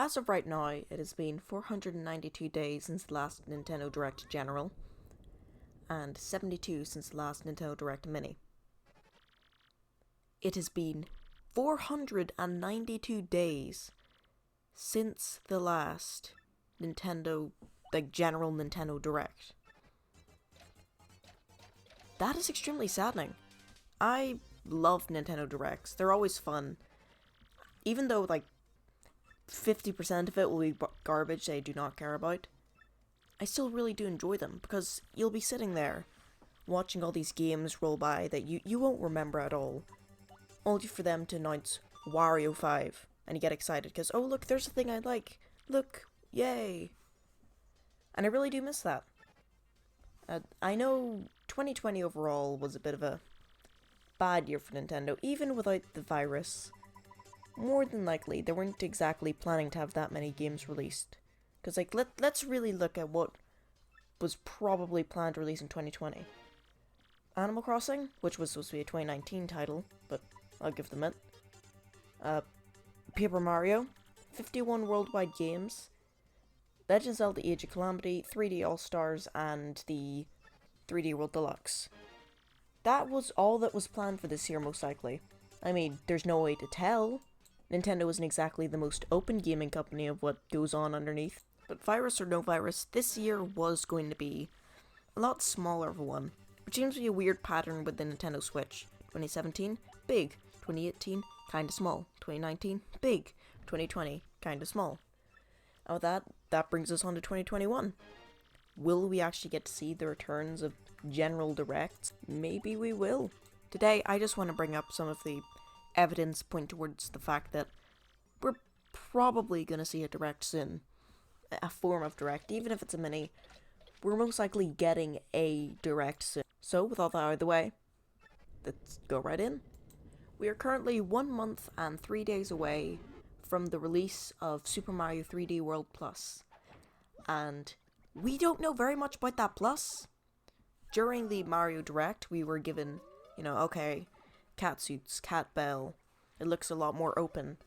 As of right now, it has been 492 days since the last Nintendo Direct General, and 72 since the last Nintendo Direct Mini. It has been 492 days since the last General Nintendo Direct. That is extremely saddening. I love Nintendo Directs. They're always fun. Even though, 50% of it will be garbage they do not care about, I still really do enjoy them, because you'll be sitting there, watching all these games roll by that you won't remember at all, only for them to announce Wario 5, and you get excited, because, oh look, there's a thing I like, look, yay. And I really do miss that. I know 2020 overall was a bit of a bad year for Nintendo, even without the virus. More than likely, they weren't exactly planning to have that many games released. Because, let's really look at what was probably planned to release in 2020. Animal Crossing, which was supposed to be a 2019 title, but I'll give them it. Paper Mario, 51 worldwide games, Legend of Zelda Age of Calamity, 3D All-Stars, and the 3D World Deluxe. That was all that was planned for this year, most likely. I mean, there's no way to tell. Nintendo isn't exactly the most open gaming company of what goes on underneath. But virus or no virus, this year was going to be a lot smaller of a one, which seems to be a weird pattern with the Nintendo Switch. 2017, big. 2018, kinda small. 2019, big. 2020, kinda small. Oh, that brings us on to 2021. Will we actually get to see the returns of General Directs? Maybe we will. Today, I just want to bring up some of the evidence point towards the fact that we're probably going to see a Direct soon. A form of Direct, even if it's a mini. We're most likely getting a Direct soon. So, with all that out of the way, let's go right in. We are currently 1 month and 3 days away from the release of Super Mario 3D World Plus. And we don't know very much about that Plus. During the Mario Direct, we were given, okay, cat suits, cat bell. It looks a lot more open.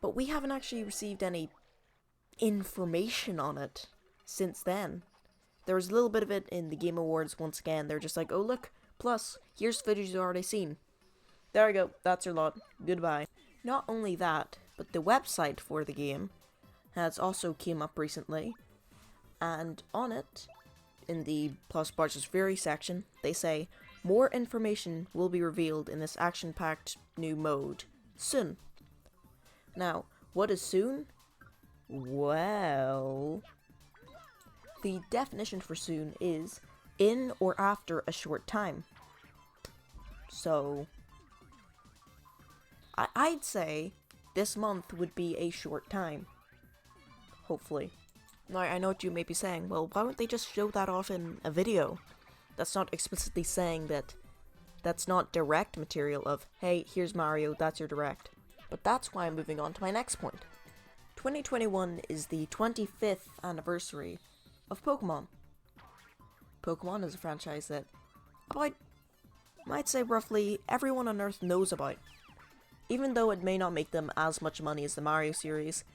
But we haven't actually received any information on it since then. There was a little bit of it in the Game Awards once again. They're just like, oh look, plus, here's footage you've already seen. There we go, that's your lot. Goodbye. Not only that, but the website for the game has also came up recently. And on it, in the Plus Bowser's Fury section, they say, more information will be revealed in this action-packed new mode soon. Now, what is soon? Well, the definition for soon is in or after a short time. So, I'd say this month would be a short time. Hopefully. Now, I know what you may be saying, well, why wouldn't they just show that off in a video? That's not explicitly saying that that's not direct material of, hey, here's Mario, that's your direct. But that's why I'm moving on to my next point. 2021 is the 25th anniversary of Pokemon. Pokemon is a franchise that I might say roughly everyone on Earth knows about. Even though it may not make them as much money as the Mario series,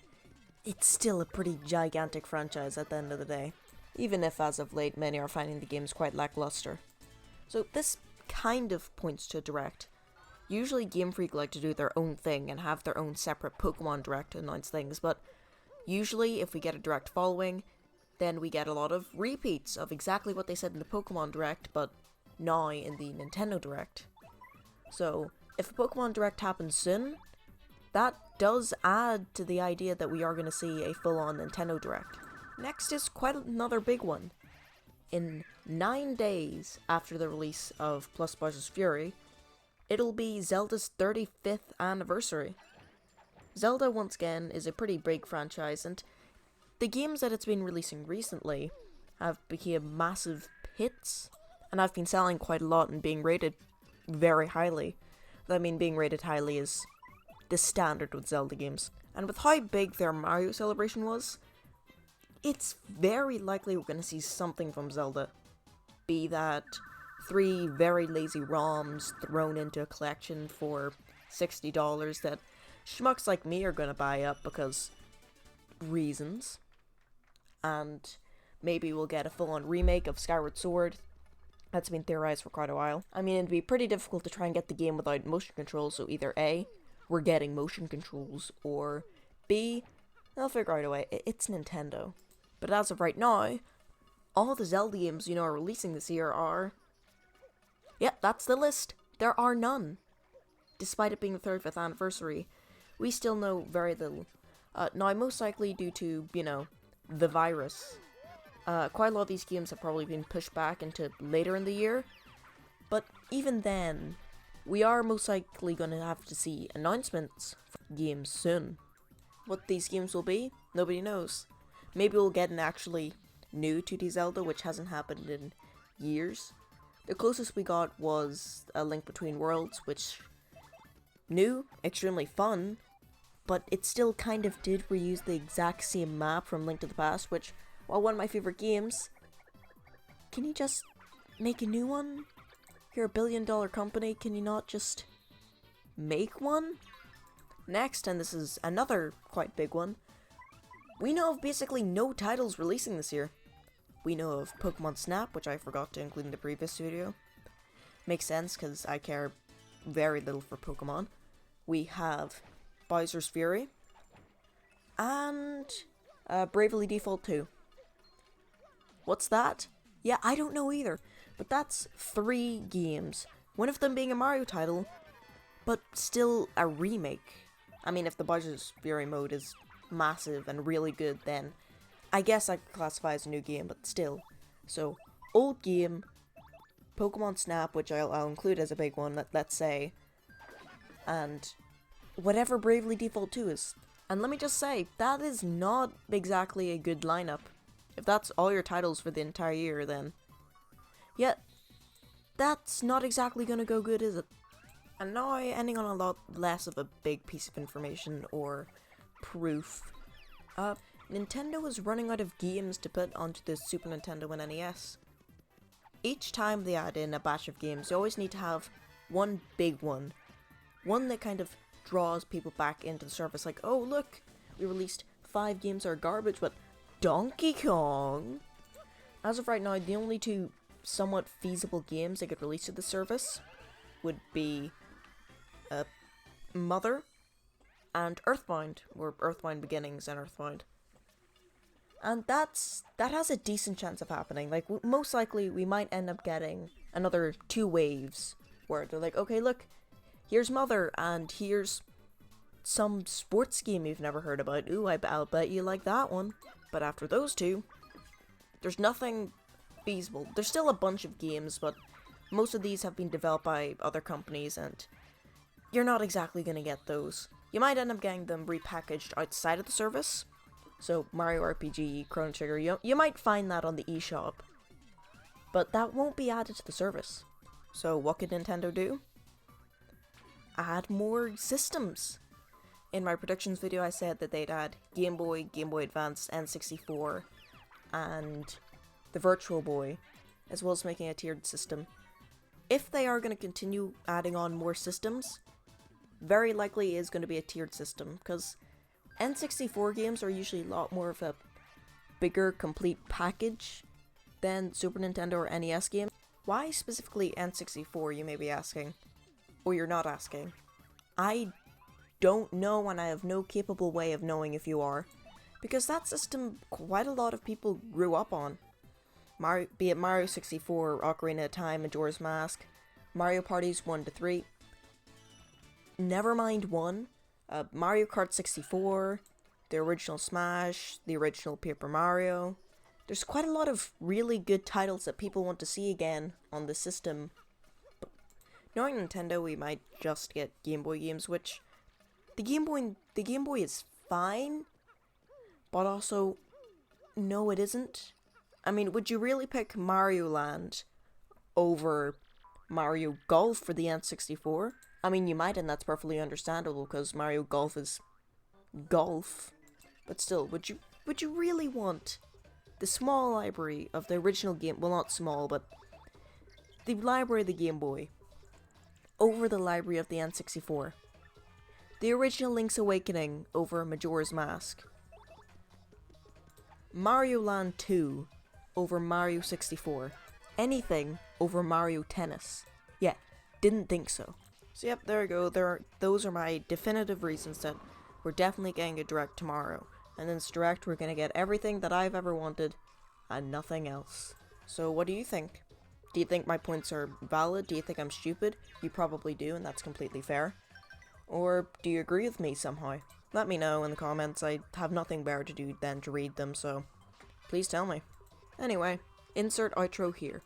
it's still a pretty gigantic franchise at the end of the day. Even if, as of late, many are finding the games quite lackluster. So this kind of points to a Direct. Usually Game Freak like to do their own thing and have their own separate Pokemon Direct to announce things, but usually if we get a Direct following, then we get a lot of repeats of exactly what they said in the Pokemon Direct, but now in the Nintendo Direct. So, if a Pokemon Direct happens soon, that does add to the idea that we are going to see a full-on Nintendo Direct. Next is quite another big one. In 9 days after the release of Plus Bowser's Fury, it'll be Zelda's 35th anniversary. Zelda, once again, is a pretty big franchise, and the games that it's been releasing recently have become massive hits, and have been selling quite a lot and being rated very highly. I mean, being rated highly is the standard with Zelda games. And with how big their Mario celebration was, it's very likely we're going to see something from Zelda. Be that 3 very lazy ROMs thrown into a collection for $60 that schmucks like me are going to buy up because reasons. And maybe we'll get a full-on remake of Skyward Sword. That's been theorized for quite a while. I mean, it'd be pretty difficult to try and get the game without motion controls, so either A, we're getting motion controls, or B, they'll figure out a way. It's Nintendo. But as of right now, all the Zelda games are releasing this year are... Yep, that's the list. There are none. Despite it being the 35th anniversary, we still know very little. Now, most likely due to, the virus. Quite a lot of these games have probably been pushed back into later in the year. But even then, we are most likely going to have to see announcements for games soon. What these games will be, nobody knows. Maybe we'll get an actually new 2D Zelda, which hasn't happened in years. The closest we got was A Link Between Worlds, which new, extremely fun, but it still kind of did reuse the exact same map from Link to the Past, which, while one of my favorite games, can you just make a new one? You're a billion-dollar company, can you not just make one? Next, and this is another quite big one, we know of basically no titles releasing this year. We know of Pokemon Snap, which I forgot to include in the previous video. Makes sense, because I care very little for Pokemon. We have Bowser's Fury, and Bravely Default 2. What's that? Yeah, I don't know either, but that's 3 games. One of them being a Mario title, but still a remake. I mean, if the Bowser's Fury mode is massive and really good, then I guess I could classify as a new game, but still. So, old game, Pokemon Snap, which I'll include as a big one, let's say, and whatever Bravely Default 2 is. And let me just say, that is not exactly a good lineup. If that's all your titles for the entire year, then... yeah, that's not exactly gonna go good, is it? And now, ending on a lot less of a big piece of information or proof. Nintendo is running out of games to put onto the Super Nintendo and NES. Each time they add in a batch of games, you always need to have one big one. One that kind of draws people back into the service, like, oh look, we released 5 games that are garbage, but Donkey Kong! As of right now, the only 2 somewhat feasible games that get released to the service would be Mother and Earthbound, or Earthbound Beginnings and Earthbound. And that has a decent chance of happening. Like, most likely we might end up getting another 2 waves where they're like, okay, look, here's Mother, and here's some sports game you've never heard about. Ooh, I'll bet you like that one. But after those 2, there's nothing feasible. There's still a bunch of games, but most of these have been developed by other companies, and you're not exactly gonna get those. You might end up getting them repackaged outside of the service. So, Mario RPG, Chrono Trigger, you might find that on the eShop. But that won't be added to the service. So, what could Nintendo do? Add more systems. In my predictions video, I said that they'd add Game Boy, Game Boy Advance, N64, and the Virtual Boy, as well as making a tiered system. If they are going to continue adding on more systems, very likely is going to be a tiered system, because N64 games are usually a lot more of a bigger, complete package than Super Nintendo or NES games. Why specifically N64, you may be asking? Or you're not asking. I don't know, and I have no capable way of knowing if you are, because that system quite a lot of people grew up on. Be it Mario 64, Ocarina of Time, Majora's Mask, Mario Parties 1-3, Nevermind 1, Mario Kart 64, the original Smash, the original Paper Mario. There's quite a lot of really good titles that people want to see again on the system. But knowing Nintendo, we might just get Game Boy games, which the Game Boy is fine, but also no, it isn't. I mean, would you really pick Mario Land over Mario Golf for the N64? I mean, you might, and that's perfectly understandable, because Mario Golf is golf. But still, would you really want the small library of the original game, well, not small, but the library of the Game Boy, over the library of the N64? The original Link's Awakening over Majora's Mask? Mario Land 2 over Mario 64. Anything over Mario Tennis. Yeah, didn't think so. So yep, there we go. Those are my definitive reasons that we're definitely getting a Direct tomorrow. And in this Direct, we're gonna get everything that I've ever wanted and nothing else. So what do you think? Do you think my points are valid? Do you think I'm stupid? You probably do, and that's completely fair. Or do you agree with me somehow? Let me know in the comments. I have nothing better to do than to read them, so please tell me. Anyway, insert outro here.